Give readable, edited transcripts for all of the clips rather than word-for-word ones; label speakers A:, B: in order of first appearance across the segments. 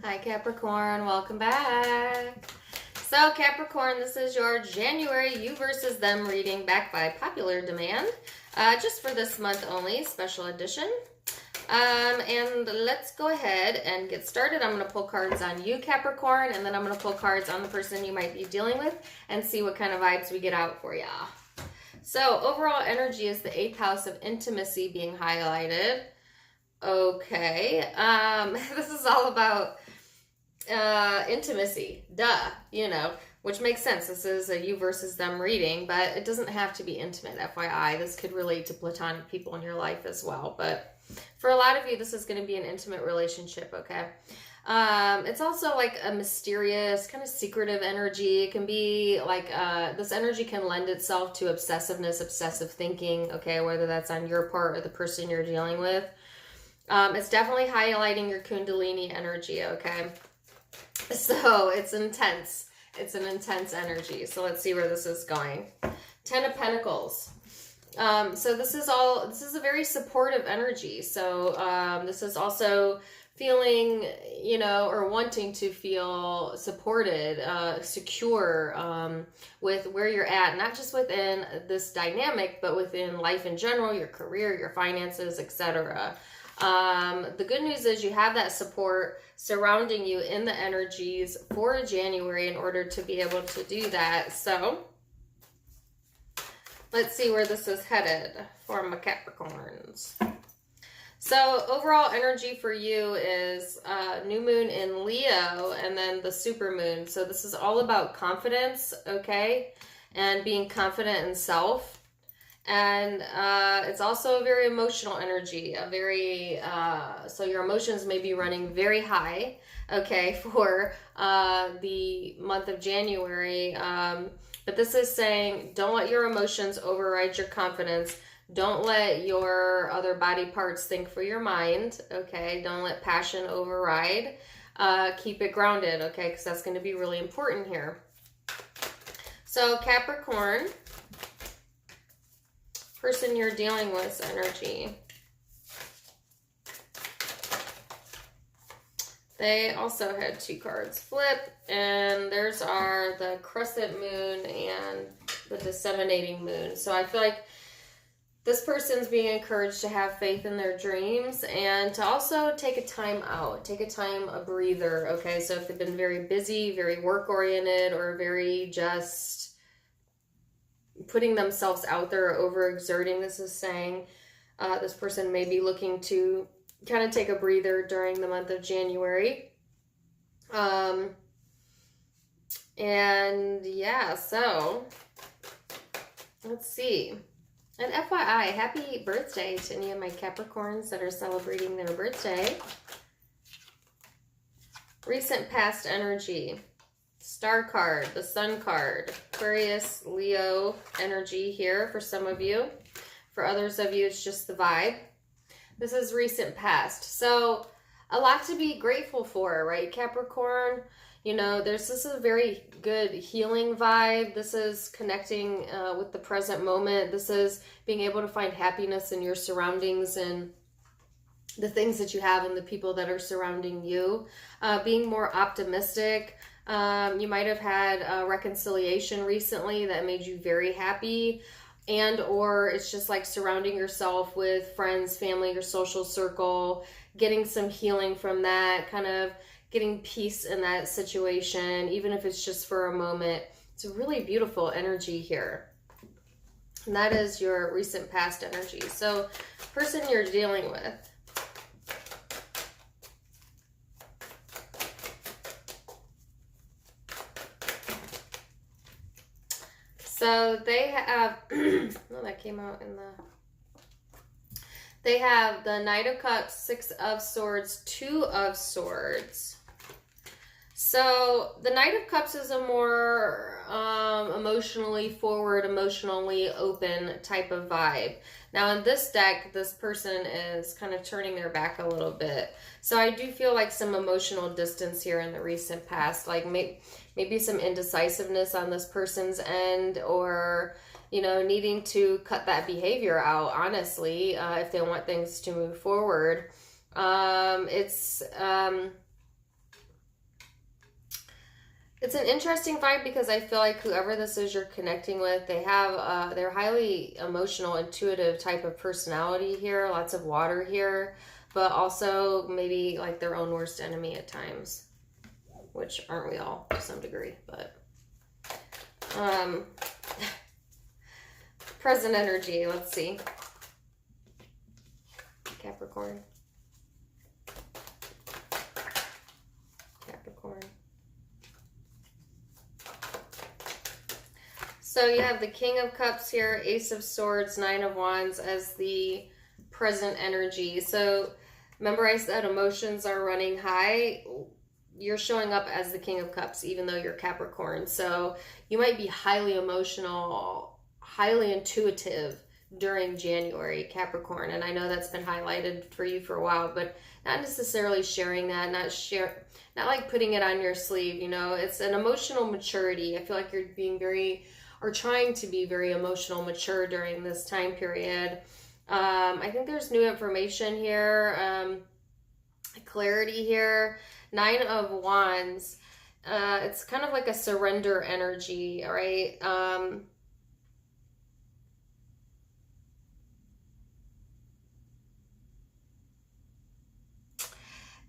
A: Hi Capricorn, welcome back. So Capricorn, this is your January you versus them reading back by popular demand. Just for this month only, special edition. And let's go ahead and get started. I'm going to pull cards on you, Capricorn, and then I'm going to pull cards on the person you might be dealing with and see what kind of vibes we get out for ya. So overall energy is the 8th house of intimacy being highlighted. Okay, this is all about intimacy, which makes sense. This is a you versus them reading, but it doesn't have to be intimate, FYI. This could relate to platonic people in your life as well, but for a lot of you, this is going to be an intimate relationship, okay? It's also like a mysterious, kind of secretive energy. It can be like, this energy can lend itself to obsessiveness, obsessive thinking, okay, whether that's on your part or the person you're dealing with. It's definitely highlighting your Kundalini energy, okay? So it's intense. It's an intense energy. So let's see where this is going. 10 of Pentacles. So this is a very supportive energy. So this is also feeling, or wanting to feel supported, secure with where you're at, not just within this dynamic, but within life in general, your career, your finances, etc. The good news is you have that support surrounding you in the energies for January in order to be able to do that. So let's see where this is headed for my Capricorns. So overall energy for you is new moon in Leo and then the super moon. So this is all about confidence, okay? And being confident in self. And it's also a very emotional energy, so your emotions may be running very high, okay, for the month of January. But this is saying don't let your emotions override your confidence. Don't let your other body parts think for your mind, okay? Don't let passion override. Keep it grounded, okay, because that's going to be really important here. So Capricorn, person you're dealing with energy. They also had 2 cards flip, and there's the crescent moon and the disseminating moon. So I feel like this person's being encouraged to have faith in their dreams and to also take a time out, a breather, okay? So if they've been very busy, very work-oriented, or very just putting themselves out there, overexerting, this is saying this person may be looking to kind of take a breather during the month of January. And yeah, so let's see. And FYI, happy birthday to any of my Capricorns that are celebrating their birthday. Recent past energy. Star card, the Sun card, Aquarius, Leo energy here for some of you. For others of you, it's just the vibe. This is recent past. So a lot to be grateful for, right, Capricorn? This is a very good healing vibe. This is connecting with the present moment. This is being able to find happiness in your surroundings and the things that you have and the people that are surrounding you. Being more optimistic. You might have had a reconciliation recently that made you very happy, and or it's just like surrounding yourself with friends, family, your social circle, getting some healing from that, kind of getting peace in that situation, even if it's just for a moment. It's a really beautiful energy here. And that is your recent past energy. So person you're dealing with. So they have, oh, that came out in they have the Knight of Cups, 6 of Swords, 2 of Swords. So the Knight of Cups is a more emotionally forward, emotionally open type of vibe. Now in this deck, this person is kind of turning their back a little bit. So I do feel like some emotional distance here in the recent past, like maybe some indecisiveness on this person's end, or needing to cut that behavior out, honestly, if they want things to move forward. It's It's an interesting vibe because I feel like whoever this is you're connecting with, they have they're highly emotional, intuitive type of personality here, lots of water here, but also maybe like their own worst enemy at times, which aren't we all to some degree, but present energy, let's see. Capricorn. Capricorn. So you have the King of Cups here, Ace of Swords, Nine of Wands as the present energy. So remember I said emotions are running high. You're showing up as the King of Cups, even though you're Capricorn. So you might be highly emotional, highly intuitive during January, Capricorn. And I know that's been highlighted for you for a while, but not necessarily sharing that, not like putting it on your sleeve, you know. It's an emotional maturity. I feel like you're being very, or trying to be very emotional mature during this time period. I think there's new information here, clarity here. Nine of Wands. It's kind of like a surrender energy, all right?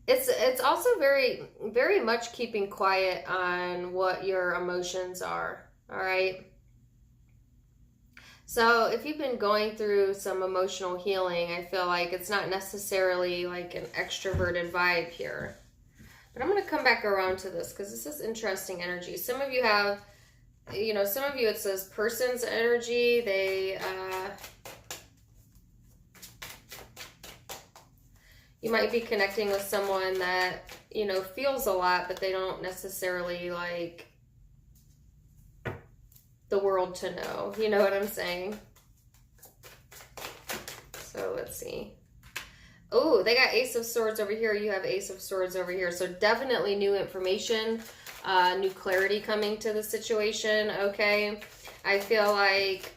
A: It's also very, very much keeping quiet on what your emotions are, all right? So if you've been going through some emotional healing, I feel like it's not necessarily like an extroverted vibe here. But I'm going to come back around to this because this is interesting energy. Some of you have, you know, some of you it says person's energy. You might be connecting with someone that, you know, feels a lot, but they don't necessarily like the world to know. You know what I'm saying? So let's see. Oh, they got Ace of Swords over here. You have Ace of Swords over here. So definitely new information, new clarity coming to the situation, okay? I feel like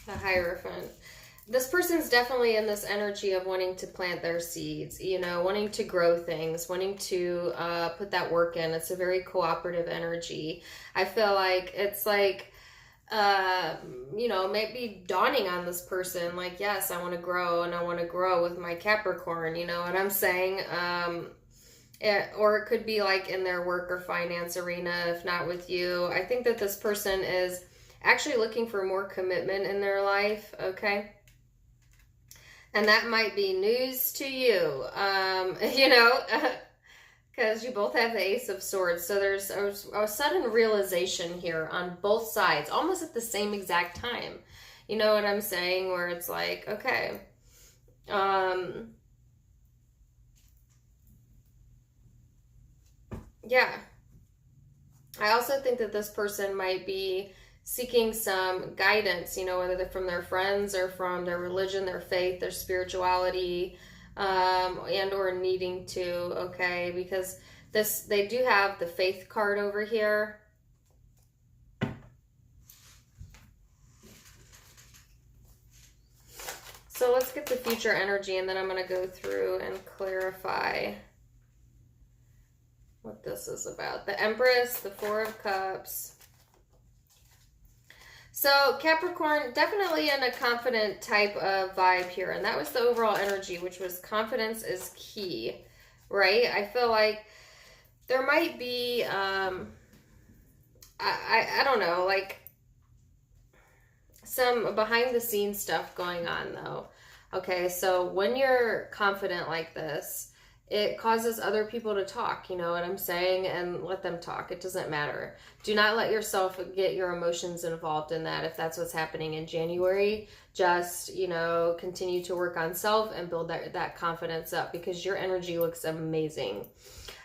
A: the Hierophant. This person's definitely in this energy of wanting to plant their seeds, you know, wanting to grow things, wanting to put that work in. It's a very cooperative energy. I feel like it's like, you know, maybe dawning on this person, like, yes, I want to grow and I want to grow with my Capricorn, you know what I'm saying? Or it could be like in their work or finance arena, if not with you. I think that this person is actually looking for more commitment in their life, okay? And that might be news to you, you know, because you both have the Ace of Swords. So there's a sudden realization here on both sides, almost at the same exact time. You know what I'm saying? Where it's like, okay, yeah. I also think that this person might be seeking some guidance, you know, whether they're from their friends or from their religion, their faith, their spirituality, and or needing to, okay, because they do have the Faith card over here. So let's get the future energy, and then I'm going to go through and clarify what this is about. The Empress, the Four of Cups. So Capricorn, definitely in a confident type of vibe here. And that was the overall energy, which was confidence is key, right? I feel like there might be, I don't know, like some behind the scenes stuff going on though. Okay, so when you're confident like this, it causes other people to talk, you know what I'm saying? And let them talk. It doesn't matter. Do not let yourself get your emotions involved in that if that's what's happening in January. Just, you know, continue to work on self and build that confidence up because your energy looks amazing.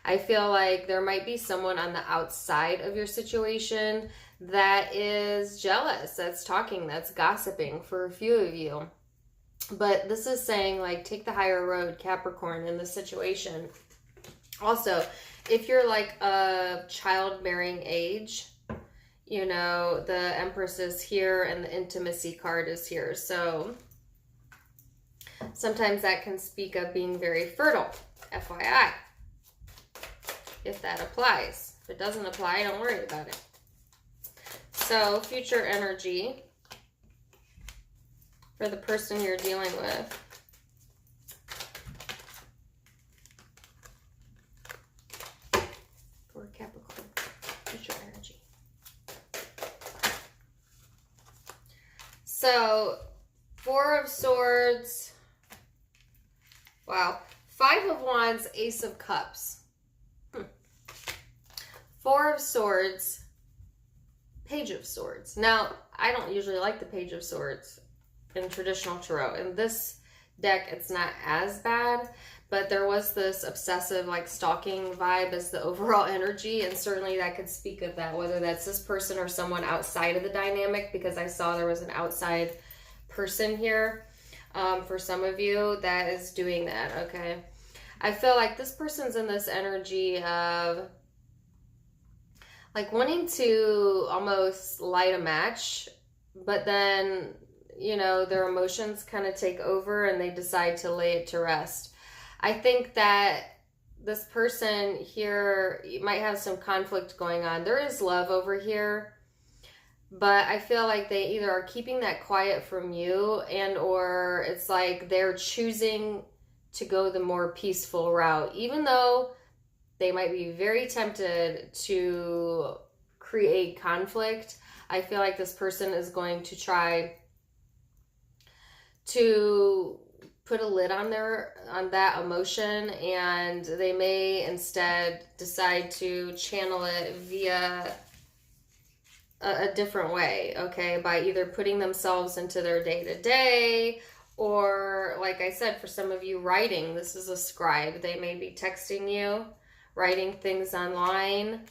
A: I feel like there might be someone on the outside of your situation that is jealous, that's talking, that's gossiping for a few of you. But this is saying, like, take the higher road, Capricorn, in this situation. Also, if you're, like, a childbearing age, you know, the Empress is here and the Intimacy card is here. So sometimes that can speak of being very fertile FYI. If that applies. If it doesn't apply, don't worry about it. So, future energy for the person you're dealing with. For Capricorn, future energy. So, Four of Swords. Wow. Five of Wands, Ace of Cups. Four of Swords, Page of Swords. Now, I don't usually like the Page of Swords in traditional tarot. In this deck, it's not as bad, but there was this obsessive, like, stalking vibe as the overall energy, and certainly that could speak of that, whether that's this person or someone outside of the dynamic, because I saw there was an outside person here for some of you that is doing that, okay? I feel like this person's in this energy of like wanting to almost light a match, but then, you know, their emotions kind of take over and they decide to lay it to rest. I think that this person here might have some conflict going on. There is love over here, but I feel like they either are keeping that quiet from you, and or it's like they're choosing to go the more peaceful route, even though they might be very tempted to create conflict. I feel like this person is going to try to put a lid on that emotion, and they may instead decide to channel it via a different way, okay, by either putting themselves into their day-to-day, or, like I said, for some of you, writing. This is a scribe. They may be texting you, writing things online,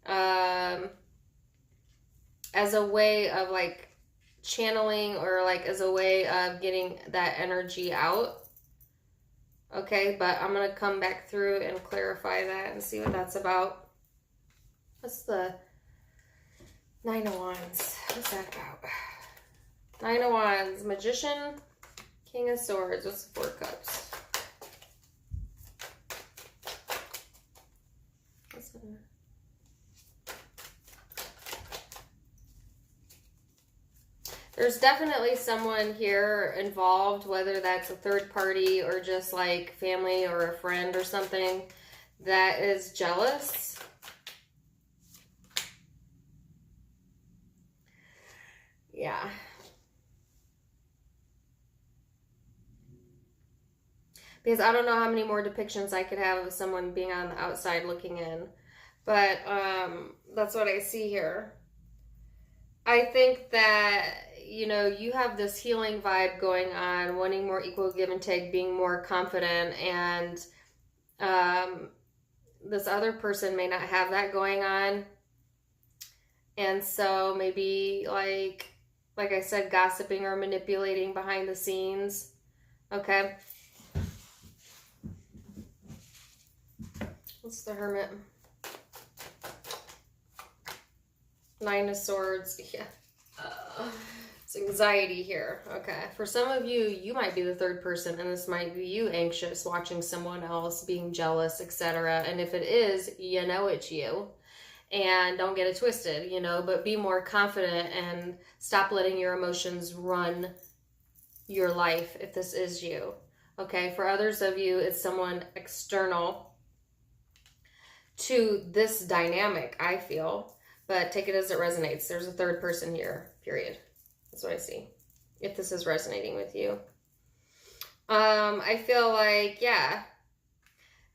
A: as a way of, like, channeling, or, like, as a way of getting that energy out. Okay, but I'm going to come back through and clarify that and see what that's about. What's the Nine of Wands? What's that about? Nine of Wands, Magician, King of Swords. What's the Four Cups? There's definitely someone here involved, whether that's a third party or just like family or a friend or something, that is jealous. Yeah. Because I don't know how many more depictions I could have of someone being on the outside looking in. But that's what I see here. I think that, you know, you have this healing vibe going on, wanting more equal give and take, being more confident, and this other person may not have that going on. And so maybe, like I said, gossiping or manipulating behind the scenes. Okay. What's the Hermit? Nine of Swords. Yeah. It's anxiety here. Okay. For some of you, you might be the third person, and this might be you anxious, watching someone else, being jealous, etc. And if it is, you know it's you. And don't get it twisted, you know, but be more confident and stop letting your emotions run your life if this is you. Okay. For others of you, it's someone external to this dynamic, I feel. But take it as it resonates. There's a third person here, period. That's what I see. If this is resonating with you. I feel like, yeah,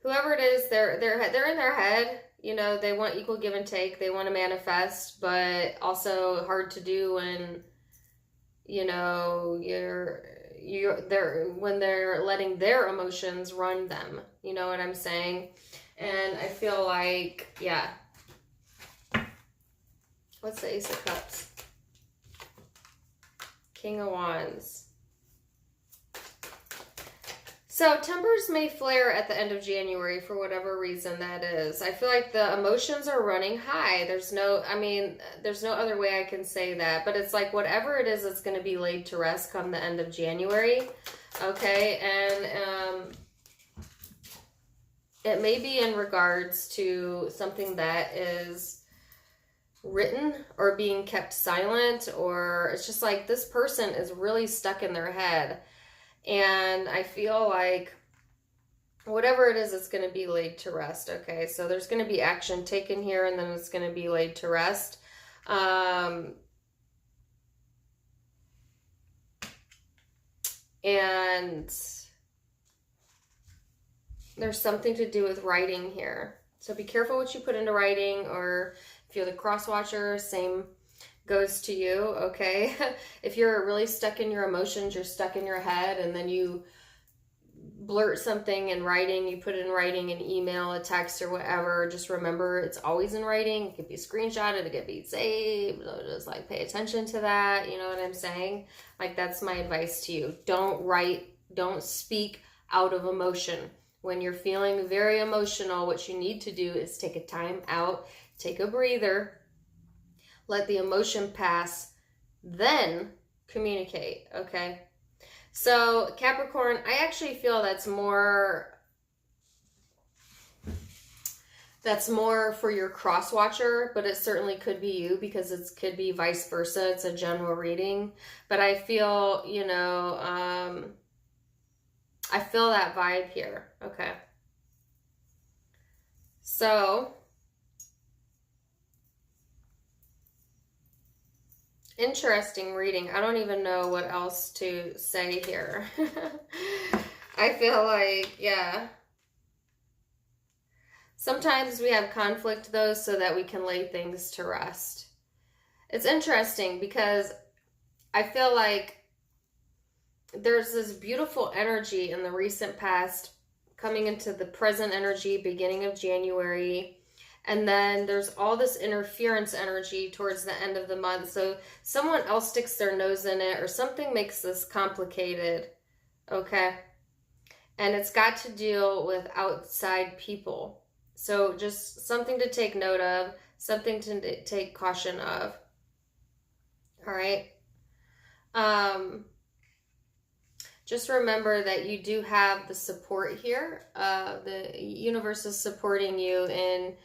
A: whoever it is, they're in their head. You know, they want equal give and take. They want to manifest, but also hard to do when, you know, when they're letting their emotions run them. You know what I'm saying? And I feel like, yeah. What's the Ace of Cups? King of Wands. So tempers may flare at the end of January for whatever reason that is. I feel like the emotions are running high. There's no other way I can say that. But it's like whatever it is, it's going to be laid to rest come the end of January. Okay, and It may be in regards to something that is written or being kept silent, or it's just like this person is really stuck in their head. And I feel like whatever it is, it's going to be laid to rest. Okay, so there's going to be action taken here, and then it's going to be laid to rest. And there's something to do with writing here. So be careful what you put into writing, or if you're the cross watcher, same goes to you, okay? If you're really stuck in your emotions, you're stuck in your head, and then you blurt something in writing, you put it in writing, an email, a text, or whatever, just remember it's always in writing. It could be screenshotted, it could be saved. So just like pay attention to that, you know what I'm saying? Like, that's my advice to you. Don't write, don't speak out of emotion. When you're feeling very emotional, what you need to do is take a time out, take a breather, let the emotion pass, then communicate, okay? So Capricorn, I actually feel that's more for your cross watcher, but it certainly could be you, because it could be vice versa. It's a general reading, but I feel, you know, I feel that vibe here. Okay. So interesting reading. I don't even know what else to say here. I feel like, yeah. Sometimes we have conflict, though, so that we can lay things to rest. It's interesting because I feel like there's this beautiful energy in the recent past coming into the present energy, beginning of January. And then there's all this interference energy towards the end of the month. So someone else sticks their nose in it, or something makes this complicated, okay? And it's got to deal with outside people. So just something to take note of, something to take caution of. All right? Just remember that you do have the support here. The universe is supporting you in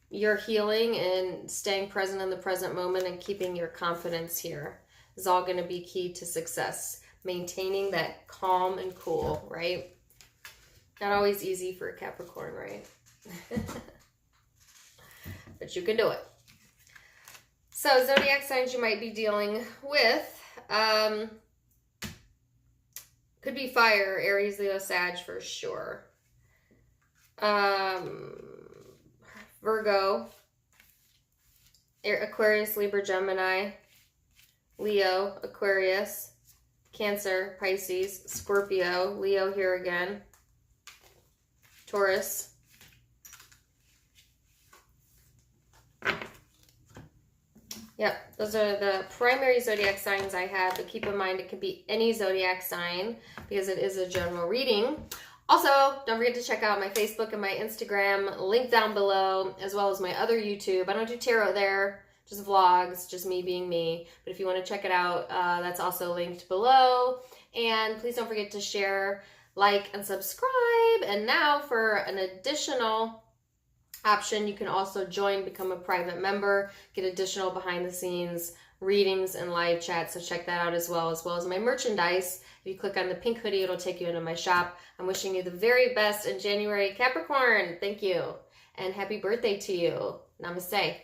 A: your healing and staying present in the present moment, and keeping your confidence here is all going to be key to success. Maintaining that calm and cool, right? Not always easy for a Capricorn, right? But you can do it. So zodiac signs you might be dealing with. Could be fire, Aries, Leo, Sag for sure. Virgo, Aquarius, Libra, Gemini, Leo, Aquarius, Cancer, Pisces, Scorpio, Leo here again, Taurus, yep, those are the primary zodiac signs I have, but keep in mind it could be any zodiac sign because it is a general reading. Also, don't forget to check out my Facebook and my Instagram, link down below, as well as my other YouTube. I don't do tarot there, just vlogs, just me being me. But if you want to check it out, that's also linked below. And please don't forget to share, like, and subscribe. And now for an additional option, you can also join, become a private member, get additional behind the scenes readings and live chat. So check that out as well as my merchandise. If you click on the pink hoodie, it'll take you into my shop. I'm wishing you the very best in January, Capricorn. Thank you. And happy birthday to you. Namaste.